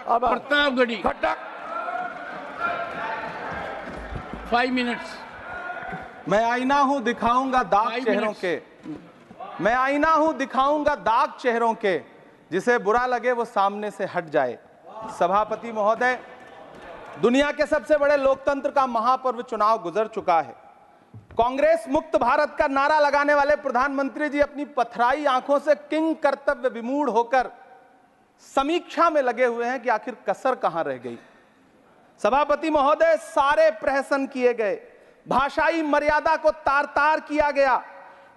Pratapgarhi Khattak 5 minutes. मैं आईना हूं दिखाऊंगा दाग 5 चेहरों minutes। के, मैं आईना हूं दिखाऊंगा दाग चेहरों के, जिसे बुरा लगे वो सामने से हट जाए। सभापति महोदय, दुनिया के सबसे बड़े लोकतंत्र का महापर्व चुनाव गुजर चुका है। कांग्रेस मुक्त भारत का नारा लगाने वाले प्रधानमंत्री जी अपनी पथराई आंखों से किंग कर्तव्य विमूढ़ होकर समीक्षा में लगे हुए हैं कि आखिर कसर कहां रह गई। सभापति महोदय, सारे प्रहसन किए गए, भाषाई मर्यादा को तार तार किया गया,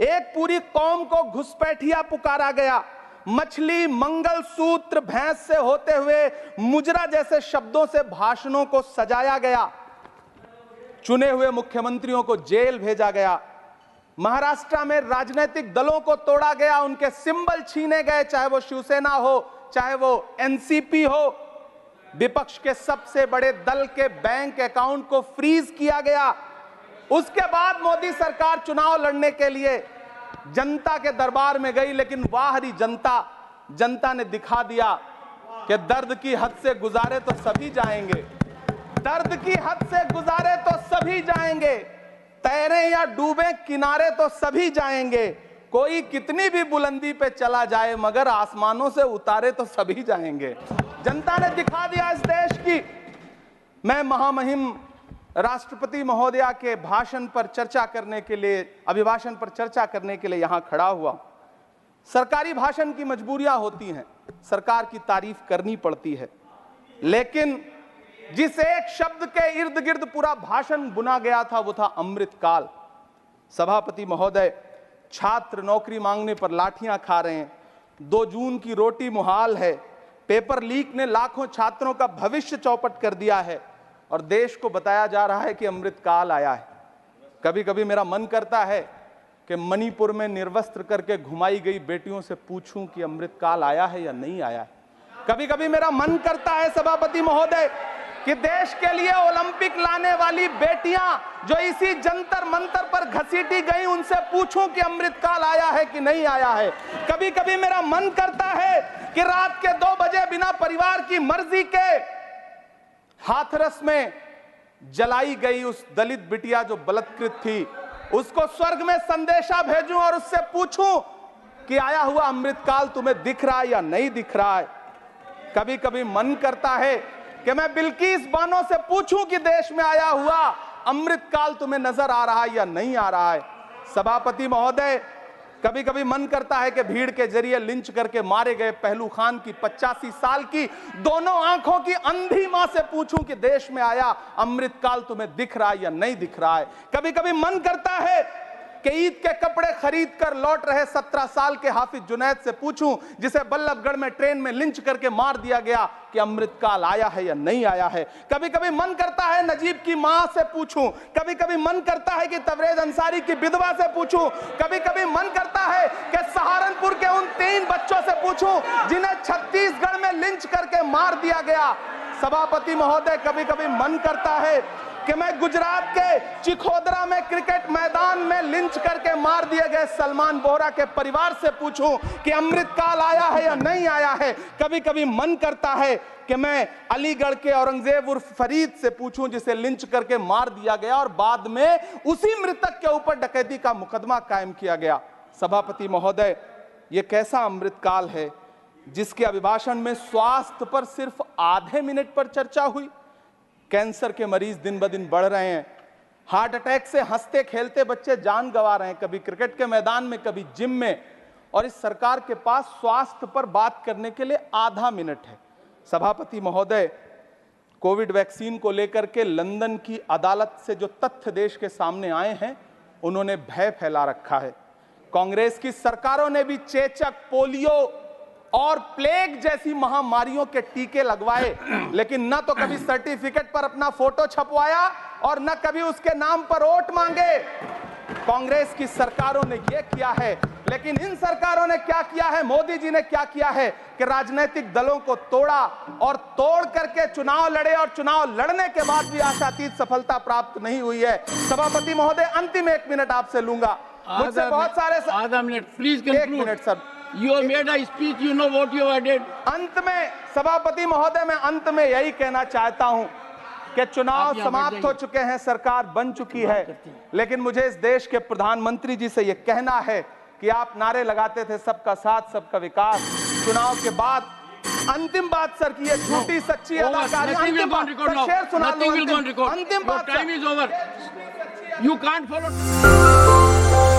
एक पूरी कौम को घुसपैठिया पुकारा गया, मछली मंगल सूत्र भैंस से होते हुए मुजरा जैसे शब्दों से भाषणों को सजाया गया, चुने हुए मुख्यमंत्रियों को जेल भेजा गया, महाराष्ट्र में राजनीतिक दलों को तोड़ा गया, उनके सिंबल छीने गए, चाहे वो शिवसेना हो चाहे वो एनसीपी हो, विपक्ष के सबसे बड़े दल के बैंक अकाउंट को फ्रीज किया गया। उसके बाद मोदी सरकार चुनाव लड़ने के लिए जनता के दरबार में गई, लेकिन वाहरी जनता ने दिखा दिया कि दर्द की हद से गुजारे तो सभी जाएंगे, दर्द की हद से गुजारे तो सभी जाएंगे, तैरे या डूबे किनारे तो सभी जाएंगे, कोई कितनी भी बुलंदी पे चला जाए मगर आसमानों से उतारे तो सभी जाएंगे। जनता ने दिखा दिया इस देश की। मैं महामहिम राष्ट्रपति महोदया के भाषण पर चर्चा करने के लिए, अभिभाषण पर चर्चा करने के लिए यहां खड़ा हुआ। सरकारी भाषण की मजबूरियां होती हैं, सरकार की तारीफ करनी पड़ती है, लेकिन जिस एक शब्द के इर्द गिर्द पूरा भाषण बुना गया था वो था अमृतकाल। सभापति महोदय, छात्र नौकरी मांगने पर लाठियां खा रहे हैं, 2 जून की रोटी मुहाल है, पेपर लीक ने लाखों छात्रों का भविष्य चौपट कर दिया है और देश को बताया जा रहा है कि अमृतकाल आया है। कभी कभी मेरा मन करता है कि मणिपुर में निर्वस्त्र करके घुमाई गई बेटियों से पूछूं कि अमृतकाल आया है या नहीं आया है। कभी कभी मेरा मन करता है सभापति महोदय कि देश के लिए ओलंपिक लाने वाली बेटियां जो इसी जंतर मंतर पर घसीटी गई, उनसे पूछूं कि अमृतकाल आया है कि नहीं आया है। कभी कभी मेरा मन करता है कि रात के 2 बजे बिना परिवार की मर्जी के हाथरस में जलाई गई उस दलित बिटिया जो बलात्कृत थी, उसको स्वर्ग में संदेशा भेजूं और उससे पूछूं कि आया हुआ अमृतकाल तुम्हें दिख रहा है या नहीं दिख रहा है। कभी कभी मन करता है कि मैं बिल्किस बानो से पूछूं कि देश में आया हुआ अमृतकाल तुम्हें नजर आ रहा है या नहीं आ रहा है। सभापति महोदय, कभी कभी मन करता है कि भीड़ के जरिए लिंच करके मारे गए पहलू खान की 85 साल की दोनों आंखों की अंधी मां से पूछूं कि देश में आया अमृतकाल तुम्हें दिख रहा है या नहीं दिख रहा है। कभी कभी मन करता है कि ईद के कपड़े खरीद कर लौट रहे 17 साल के हाफिज जुनैद से पूछूं, जिसे बल्लभगढ़ में ट्रेन में लिंच करके मार दिया गया, कि अमृतकाल आया है या नहीं आया है। कभी कभी मन करता है नजीब की मां से पूछूं, कभी कभी मन करता है कि तबरेज अंसारी की विधवा से पूछूं, कभी कभी मन करता है कि सहारनपुर के उन 3 बच्चों से पूछूं जिन्हें छत्तीसगढ़ में लिंच करके मार दिया गया। सभापति महोदय, कभी कभी मन करता है कि मैं गुजरात के चिखोदरा में क्रिकेट मैदान में लिंच करके मार दिए गए सलमान बोहरा के परिवार से पूछूं कि अमृतकाल आया है या नहीं आया है। कभी कभी मन करता है कि मैं अलीगढ़ के औरंगजेब उर्फ फरीद से पूछूं जिसे लिंच करके मार दिया गया और बाद में उसी मृतक के ऊपर डकैती का मुकदमा कायम किया गया। सभापति महोदय, यह कैसा अमृतकाल है जिसके अभिभाषण में स्वास्थ्य पर सिर्फ आधे मिनट पर चर्चा हुई। कैंसर के मरीज दिन ब दिन बढ़ रहे हैं, हार्ट अटैक से हंसते खेलते बच्चे जान गंवा रहे हैं, कभी क्रिकेट के मैदान में कभी जिम में, और इस सरकार के पास स्वास्थ्य पर बात करने के लिए आधा मिनट है। सभापति महोदय, कोविड वैक्सीन को लेकर के लंदन की अदालत से जो तथ्य देश के सामने आए हैं, उन्होंने भय फैला रखा है। कांग्रेस की सरकारों ने भी चेचक, पोलियो और प्लेग जैसी महामारियों के टीके लगवाए, लेकिन न तो कभी सर्टिफिकेट पर अपना फोटो छपवाया और न कभी उसके नाम पर वोट मांगे। कांग्रेस की सरकारों ने यह किया है, लेकिन इन सरकारों ने क्या किया है, मोदी जी ने क्या किया है कि राजनीतिक दलों को तोड़ा और तोड़ करके चुनाव लड़े, और चुनाव लड़ने के बाद भी आशातीत सफलता प्राप्त नहीं हुई है। सभापति महोदय, अंतिम 1 मिनट आपसे लूंगा, मुझसे बहुत सारे आधा minute please. 1 minute sir, You have made a speech, you know what you have added. अंत में सभापति महोदय, मैं अंत में यही कहना चाहता हूं कि चुनाव आप यहाँ बैठ समाप्त हो जाइए। चुके हैं, सरकार बन चुकी है, लेकिन मुझे इस देश के प्रधानमंत्री जी से यह कहना है कि आप नारे लगाते थे सबका साथ सबका विकास। चुनाव के बाद अंतिम बात सर की, ये झूठी सच्ची Over. अदाकारी, Nothing will अंतिम go on बात record सर, now. शेर सुना Nothing दूं, will go on record. अंतिम Your बात time sir. is over. You can't follow.